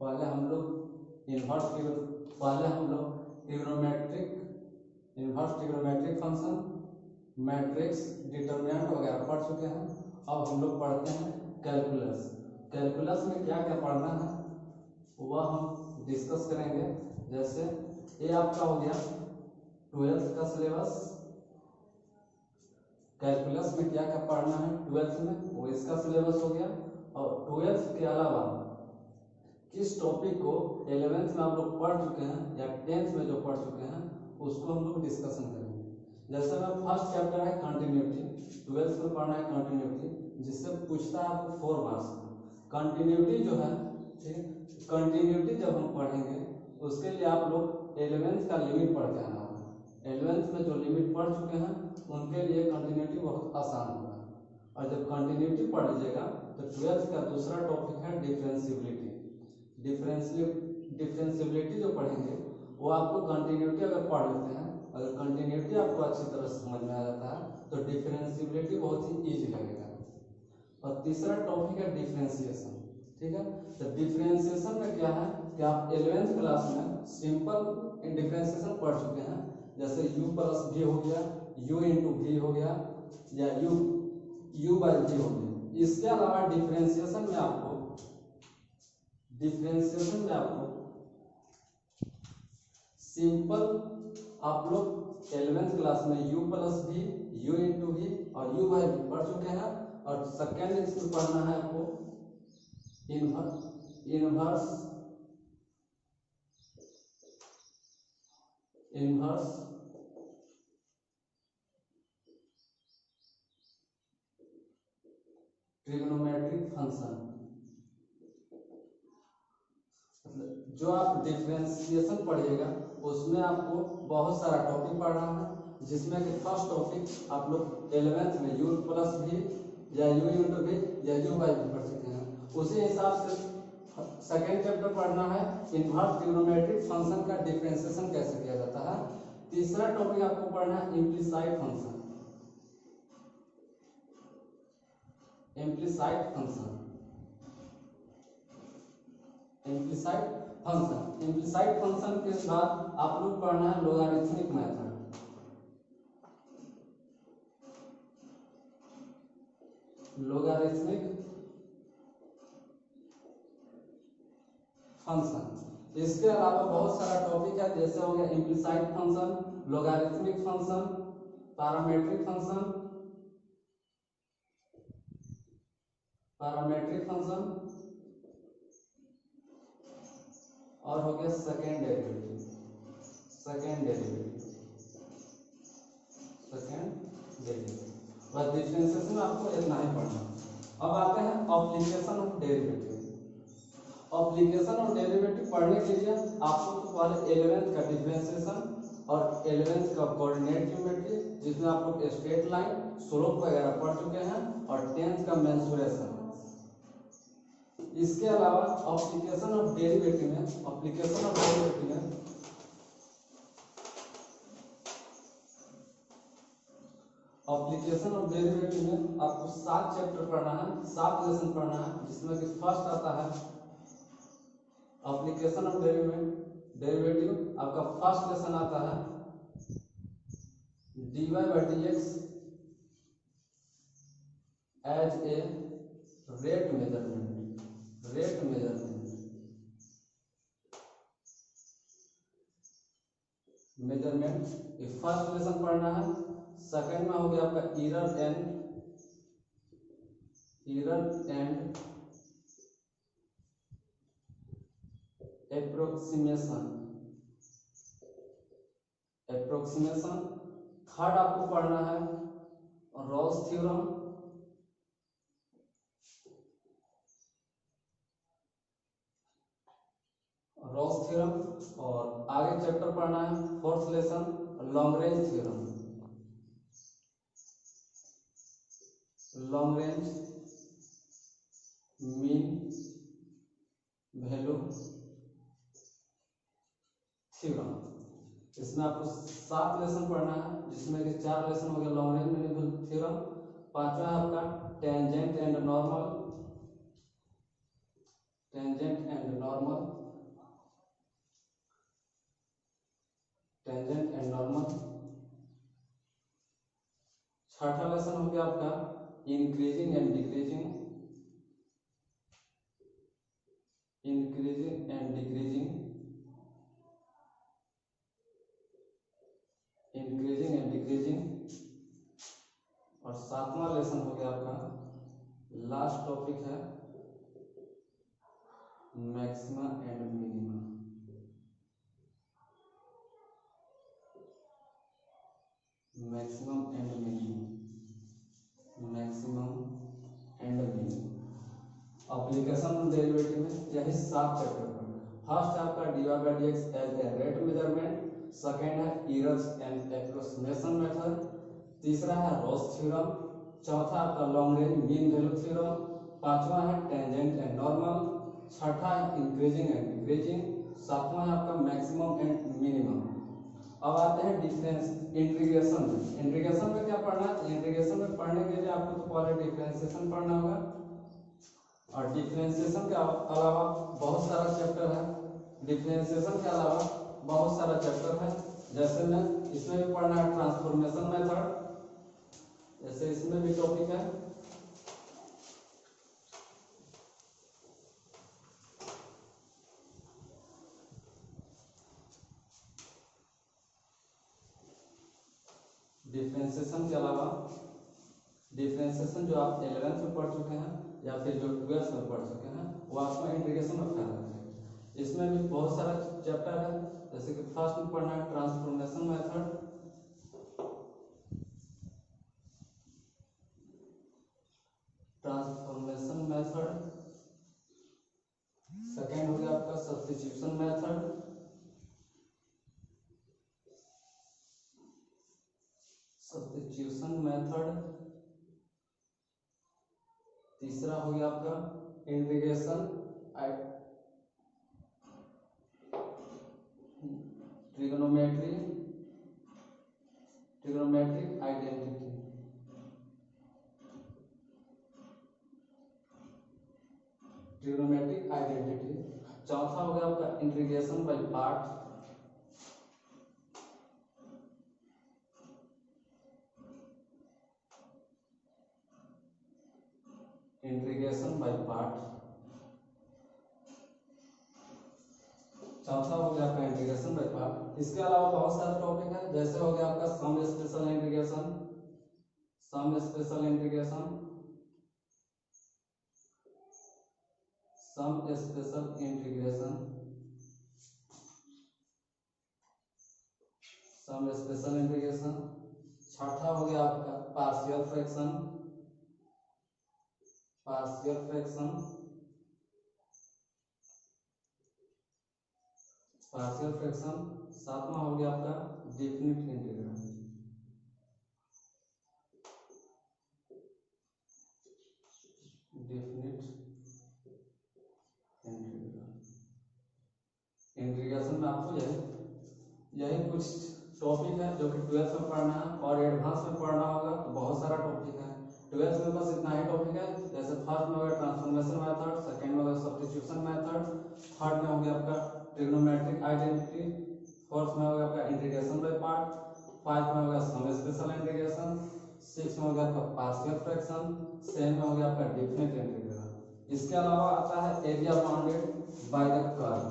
पहले हम लोग trigonometric inverse trigonometric function, matrix, determinant वगैरह पढ़ चुके हैं। अब हम लोग पढ़ते हैं कैलकुलस। कैलकुलस में क्या क्या पढ़ना है वह हम डिस्कस करेंगे। जैसे ये आपका हो गया 12th का सिलेबस। कैलकुलस में क्या क्या पढ़ना है 12th में वो इसका सिलेबस हो गया। और 12th के अलावा किस टॉपिक को 11th में आप लोग पढ़ चुके हैं या 10th में जो पढ़ चुके हैं उसको हम लोग डिस्कशन करेंगे। जैसे में फर्स्ट चैप्टर है कंटिन्यूटी, 12th में पढ़ना है कंटिन्यूटी, जिससे पूछता है आपको 4 मार्क्स। कंटिन्यूटी जो है, ठीक, कंटिन्यूटी जब हम पढ़ेंगे उसके लिए आप लोग 11th का लिमिट पढ़ के आना होगा। 11th में जो लिमिट पढ़ चुके हैं उनके लिए कंटिन्यूटी बहुत आसान होगा। और जब कंटिन्यूटी पढ़ लीजिएगा तो 12th का दूसरा टॉपिक है डिफरेंशिएबिलिटी। डिफरेंशिएबिलिटी जो पढ़ेंगे वो आपको कंटिन्यूटी अगर पढ़ लेते हैं, अगर कंटिन्यूटी आपको अच्छी तरह से समझ में आ जाता है तो डिफरेंशिएबिलिटी बहुत ही इजी लगेगा। और तीसरा टॉपिक है डिफरेंशिएशन। ठीक है, तो डिफरेंशिएशन में क्या है कि आप 11th क्लास में सिंपल डिफरेंशिएशन पढ़ चुके हैं। जैसे u प्लस v हो गया, u इंटू v हो गया, या u बाई v हो गया। इसके अलावा डिफरेंशिएशन में आपको सिंपल आप लोग 11th क्लास में u plus v, u into v और u बाई v पढ़ चुके हैं। और सेकेंड इसमें पढ़ना है आपको इनवर्स ट्रिग्नोमेट्रिक फंक्शन। जो आप डिफरेंशिएशन पढ़िएगा उसमें आपको बहुत सारा टॉपिक पढ़ना है, जिसमें कि फर्स्ट टॉपिक आप लोग 11th में u प्लस v या u इंटू v या u बाई v पढ़ चुके हैं। उसी हिसाब से सेकेंड चैप्टर पढ़ना है इन्वर्स ट्रिग्नोमेट्रिक फंक्शन का डिफरेंशिएशन कैसे किया जाता है। तीसरा टॉपिक आपको पढ़ना है इम्प्लिसाइड फंक्शन। इम्प्लिसाइड फंक्शन के बाद आप लोग पढ़ना है लोगारिथमिक मेथड। Logarithmic function. इसके अलावा बहुत सारा टॉपिक है, जैसे हो गया implicit function, logarithmic function, parametric function और हो गया सेकेंड डेरिवेटिव। बस डिफरेंशिएशन आपको इतना ही पढ़ना। अब आते हैं application of derivative. Application of derivative पढ़ने के लिए आपको तो पहले 11th का डिफरेंशिएशन और 11th का कोऑर्डिनेट ज्योमेट्री, जिसमें आप लोग स्ट्रेट लाइन, स्लोप वगैरह पढ़ चुके हैं, और 10th का मेंसुरेशन। इसके अलावा एप्लीकेशन ऑफ डेरिवेटिव में आपको 7 चैप्टर पढ़ना है, 7 लेसन पढ़ना है, जिसमें कि फर्स्ट आता है एप्लीकेशन ऑफ डेरिवेटिव। आपका फर्स्ट लेसन आता है dy by dx as a rate measurement. ये फर्स्ट लेसन पढ़ना है। सेकंड में हो गया आपका एरर एंड एप्रोक्सीमेशन। थर्ड आपको पढ़ना है रॉल्स थ्योरम। और आगे चैप्टर पढ़ना है fourth lesson long range theorem. Mean value theorem. इसमें आपको 7 लेसन पढ़ना है, जिसमें कि 4 लेसन हो गया long range mean value theorem. पांचवा है आपका tangent and normal tangent and normal, tangent and normal. छठा लेसन हो गया आपका increasing and decreasing, increasing and decreasing, increasing and decreasing. और सातवां लेसन हो गया आपका, लास्ट टॉपिक है maxima and minima, maximum and minimum, maximum and minimum. Application derivative में यही 7 चैप्टर पढ़ना है। फर्स्ट है आपका dy by dx as a rate measurement, second है एरर्स एंड एप्रोक्सीमेशन मेथड, तीसरा है रॉस थ्योरम, चौथा आपका Lagrange mean value theorem, पांचवा है टेंजेंट एंड नॉर्मल, छठा है इंक्रीजिंग एंड डिक्रीजिंग, सातवां है आपका मैक्सिमम एंड मिनिमम। अब आते हैं डिफरेंस इंटीग्रेशन में। इंटीग्रेशन में क्या पढ़ना है? इंटीग्रेशन में पढ़ने के लिए आपको तो पहले डिफरेंशिएशन पढ़ना होगा, और डिफरेंशिएशन के अलावा बहुत सारा चैप्टर है। डिफरेंशिएशन के अलावा बहुत सारा चैप्टर है, जैसे में इसमें भी पढ़ना है ट्रांसफॉर्मेशन मेथड, जैसे इसमें भी टॉपिक है डिफरेंशिएशन के अलावा। डिफरेंशिएशन जो आप 11th में पढ़ चुके हैं या फिर जो 12th में पढ़ चुके हैं वो आपको इंटीग्रेशन में फायदा करेगा। इसमें भी बहुत सारा चैप्टर है, जैसे कि फर्स्ट में पढ़ना है transformation method, transformation method, second हो गया आपका सब्स्टिट्यूशन मेथड, सब्स्टिट्यूशन मेथड, तीसरा हो गया आपका integration trigonometry, trigonometric identity, trigonometric identity. चौथा हो गया आपका integration by part, integration by part. चौथा हो गया आपका इंटीग्रेशन बाय पार्ट। इसके अलावा बहुत सारे टॉपिक है, जैसे हो गया आपका some special integration, some special integration, some special integration, some special integration. छठा हो गया आपका partial fraction, partial fraction, partial fraction. सातवां हो गया आपका definite integral, definite integral. Integration में आपको यही कुछ टॉपिक है जो कि 12th में पढ़ना है, और एडवांस में पढ़ना होगा तो बहुत सारा टॉपिक है। 12th में बस इतना ही टॉपिक है, जैसे फर्स्ट में हो गया ट्रांसफॉर्मेशन मेथड, सेकंड में हो गया सब्स्टिट्यूशन मेथड, थर्ड में हो गया आपका ट्रिग्नोमेट्रिक आइडेंटिटी, फोर्थ में हो गया आपका इंटीग्रेशन बाय पार्ट, फाइव में हो गया सम स्पेशल इंटीग्रेशन, सिक्स में हो गया आपका पार्शियल फ्रैक्शन, सेवन में हो गया आपका डेफिनिट इंटीग्रल। इसके अलावा आता है area bounded by the curve.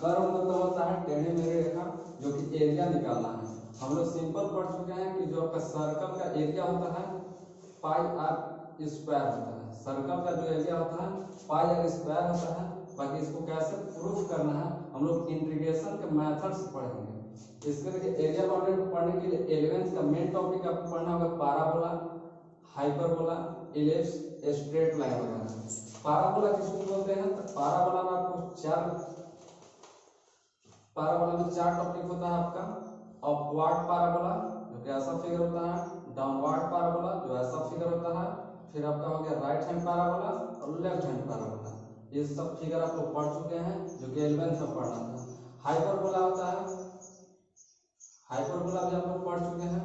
Curve मतलब होता है टेढ़ी मेढ़ी रेखा, जो कि एरिया निकालना है। हम लोग सिंपल पढ़ चुके हैं कि जो आपका सर्कल का एरिया होता है पाई आर स्क्वायर होता है। सर्कल का जो एरिया होता है पाई आर स्क्वायर होता है। बाकी इसको कैसे प्रूफ करना है हम लोग इंटीग्रेशन के मेथड से पढ़ेंगे। इसके लिए एरिया बाउंडेड को पढ़ने के लिए 11th का मेन टॉपिक आपको पढ़ना होगा parabola, hyperbola, ellipse, straight line वगैरह। पाराबोला किसको बोलते हैं? तो पाराबोला में आपको पाराबोला में 4 टॉपिक होता है आपका। अपवर्ड पाराबोला जो कि ऐसा फिगर होता है, डाउनवर्ड पाराबोला जो ऐसा फिगर होता है, फिर आपका हो गया राइट हैंड पाराबोला और लेफ्ट हैंड पाराबोला। ये सब फिगर आप लोग पढ़ चुके हैं जो कि 11th में पढ़ना था। हाइपरबोला होता है, हाइपरबोला भी आप लोग पढ़ चुके हैं,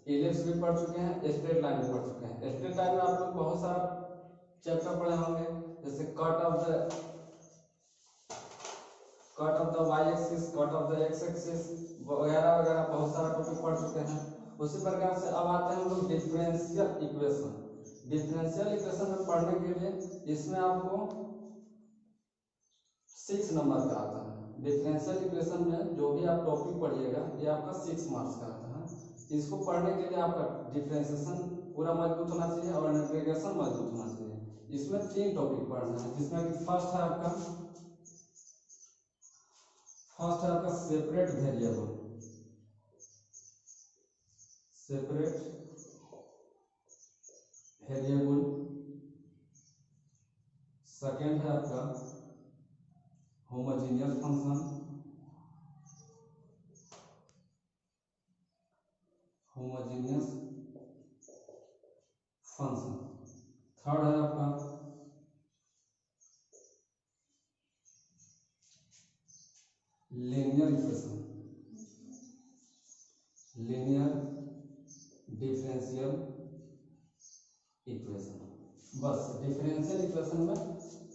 इलिप्स भी पढ़ चुके हैं, स्ट्रेट लाइन भी पढ़ चुके हैं। स्ट्रेट लाइन में आप लोग बहुत सारा चैप्टर पढ़े होंगे, जैसे cut off the y axis, cut off the x axis वगैरह वगैरह बहुत सारा टॉपिक पढ़ चुके हैं। उसी प्रकार से अब आते हैं हम लोग डिफरेंशियल इक्वेशन। डिफरेंशियल इक्वेशन में पढ़ने के लिए इसमें आपको 6 नंबर का आता है। डिफरेंशियल इक्वेशन में जो भी आप टॉपिक पढ़िएगा ये आपका 6 मार्क्स का आता है। इसको पढ़ने के लिए आपका डिफरेंशिएशन पूरा मजबूत होना चाहिए और इंटीग्रेशन मजबूत होना चाहिए। इसमें 3 टॉपिक पढ़ना है, जिसमें कि फर्स्ट है आपका सेपरेट वेरिएबल, सेकेंड है आपका होमोजेनियस फंक्शन, थर्ड है आपका लीनियर डिफरेंशियल इक्वेशन। बस डिफरेंशियल इक्वेशन में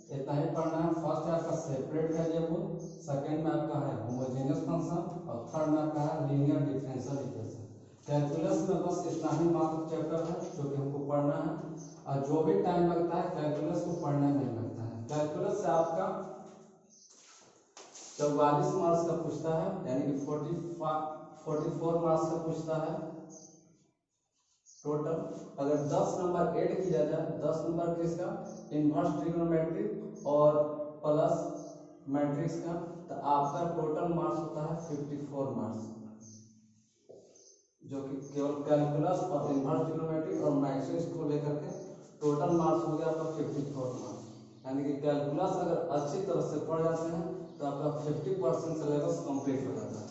इतना ही पढ़ना है। फर्स्ट है आपका सेपरेट वेरिएबल, सेकंड में आपका है होमोजेनियस फंक्शन और थर्ड में आपका है लीनियर डिफरेंशियल इक्वेशन। कैलकुलस में बस इतना ही मात्र चैप्टर है जो कि हमको पढ़ना है, और जो भी टाइम लगता है कैलकुलस को पढ़ने में नहीं लगता है। कैलकुलस से आपका 44 मार्क्स का पूछता है, यानी कि 44 मार्क्स का पूछता है टोटल। अगर 10 नंबर ऐड किया जाए, 10 नंबर किसका, इनवर्स ट्रिग्नोमेट्रिक और प्लस मैट्रिक्स का, तो आपका टोटल मार्क्स होता है 54 मार्क्स, जो कि केवल कैलकुलस और इनवर्स ट्रिग्नोमेट्रिक और मैट्रिक्स को लेकर के टोटल मार्क्स हो गया आपका 54 मार्क्स। यानी कि कैलकुलस अगर अच्छी तरह से पढ़ जाते हैं तो आपका 50% सिलेबस कंप्लीट हो जाता है।